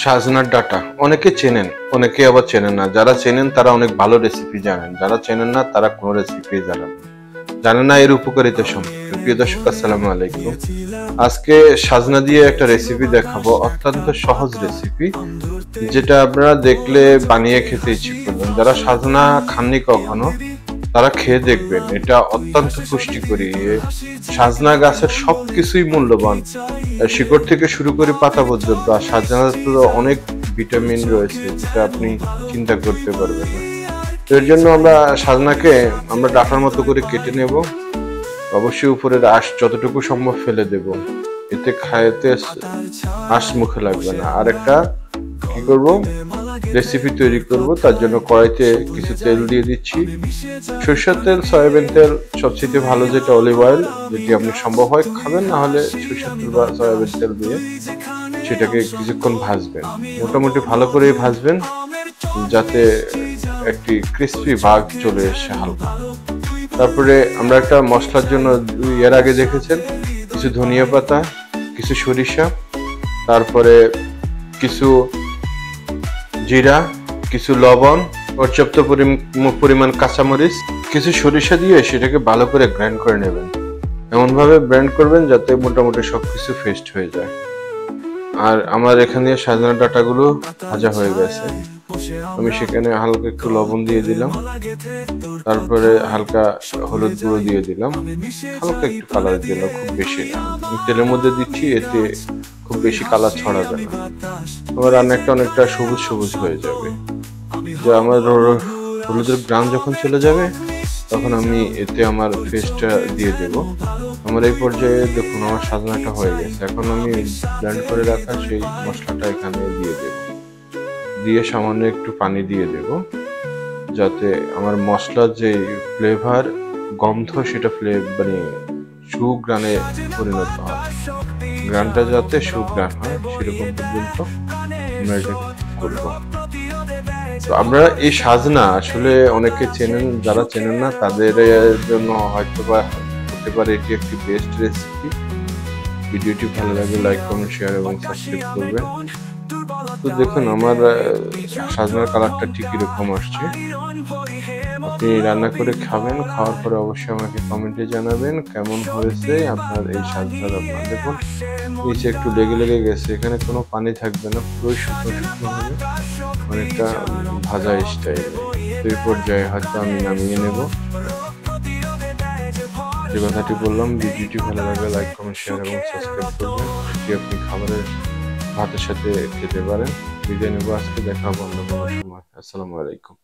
সাজনার data অনেকে চেনেন, অনেকে আবার চেনেন না। যারা চেনেন তারা অনেক ভালো রেসিপি জানেন, যারা চেনেন না তারা কোনো রেসিপি জানেন না এর উপকারিতা সম্পর্কে। প্রিয় দর্শক, আসসালামু আলাইকুম। আজকে সাজনা দিয়ে একটা রেসিপি দেখাবো, অত্যন্ত সহজ রেসিপি, যেটা আপনারা দেখলে বানিয়ে খেতে ইচ্ছে করবেন। যারা সাজনা খাননি কখনো তারা খেয়ে দেখবেন, এটা অত্যন্ত পুষ্টিকরী। সাজনা গাছের সবকিছুই মূল্যবান, শিকড় থেকে শুরু করে পাতা পর্যন্ত। আর সাজনাতে অনেক ভিটামিন রয়েছে যেটা আপনি চিন্তা করতে পারবেন না। তো এর জন্য আমরা সাজনাকে ডাঁটার মতো করে কেটে নেব। অবশ্যই উপরের আঁশ যতটুকু সম্ভব ফেলে দেব, এতে খাইতে আঁশ মুখে লাগবে না। আর একটা কি করব, রেসিপি তৈরি করব। তার জন্য কড়াইতে কিছু তেল দিয়ে দিচ্ছি, সরষের তেল, সয়াবিন তেল, সবচেয়ে ভালো যেটা অলিভ অয়েল, যদি আপনি সম্ভব হয় খাবেন, না হলে সরষের তেল বা সয়াবিন তেল দিয়ে সেটাকে কিছুক্ষণ ভাজবেন। মোটামুটি ভালো করে ভাজবেন যাতে একটি ক্রিস্পি ভাগ চলে এসে হালকা। তারপরে আমরা একটা মশলার জন্য এর আগে দেখেছেন কিছু ধনিয়া পাতা, কিছু সরিষা, তারপরে কিছু জিরা, কিছু লবণ, পর্যাপ্ত পরিমাণ কাঁচামরিচ, কিছু সরিষা দিয়ে সেটাকে ভালো করে গ্রাইন্ড করে নেবেন। এমন ভাবে গ্রাইন্ড করবেন যাতে মোটামুটি সবকিছু পেস্ট হয়ে যায়। আর আমার এখানে সাজনা ডাঁটাগুলো ভাজা হয়ে গেছে। আমি সেখানে হালকা একটু লবণ দিয়ে দিলাম, তারপরে হালকা হলুদ গুঁড়ো দিয়ে দিলাম, হালকা একটু কালার দিলাম, খুব বেশি না। তেলের মধ্যে দিচ্ছি, এতে খুব বেশি কালার ছড়াবে না। আমার রান্নাটা অনেকটা সবুজ সবুজ হয়ে যাবে। যে আমার হলুদের গ্রাম যখন চলে যাবে তখন আমি এতে আমার পেস্টটা দিয়ে দেব। আমার এই পর্যায়ে দেখুন আমার সাজনাটা হয়ে গেছে। এখন আমি ব্লেন্ড করে রাখা সেই মশলাটা এখানে দিয়ে দেব, দিয়ে সামান্য একটু পানি দিয়ে দেব, যাতে আমার মশলার যে ফ্লেভার, গন্ধ, সেটা মানে সুঘ্রাণে পরিণত হয়। গ্রানটা যাতে সুঘ্রাণ হয় সেরকম পর্যন্ত আমরা এটা করব। তো আমরা এই সাজনা আসলে অনেকে চেনেন, যারা চেনেন না তাদের জন্য হয়তো বা হতে পারে এটি একটি বেস্ট রেসিপি। ভিডিওটি ভালো লাগলে লাইক, কমেন্ট, শেয়ার এবং সাবস্ক্রাইব করবেন। তো দেখুন আমার সাজনার কালারটা ঠিক এরকম আসছে। আপনি রান্না করে খাবেন, খাওয়ার পরে অবশ্যই আমাকে কমেন্টে জানাবেন কেমন হয়েছে আপনার এই সাজনা রান্না। দেখুন নিচে একটু লেগে গেছে, এখানে কোনো পানি থাকবে না, পুরো শুকনো শুকনো হবে, অনেকটা ভাজা স্টাইল। এই পর্যায়ে হয়তো আমি নামিয়ে নেব। যে কথাটি বললাম, ভিডিওটি ভালো লাগলে লাইক, কমেন্ট, শেয়ার এবং সাবস্ক্রাইব করবেন। এটি আপনি খাবারের ভাতের সাথে খেতে পারেন। বিদায় নেব আজকে, দেখা হবে অন্য কোনো সময়। আসসালামু আলাইকুম।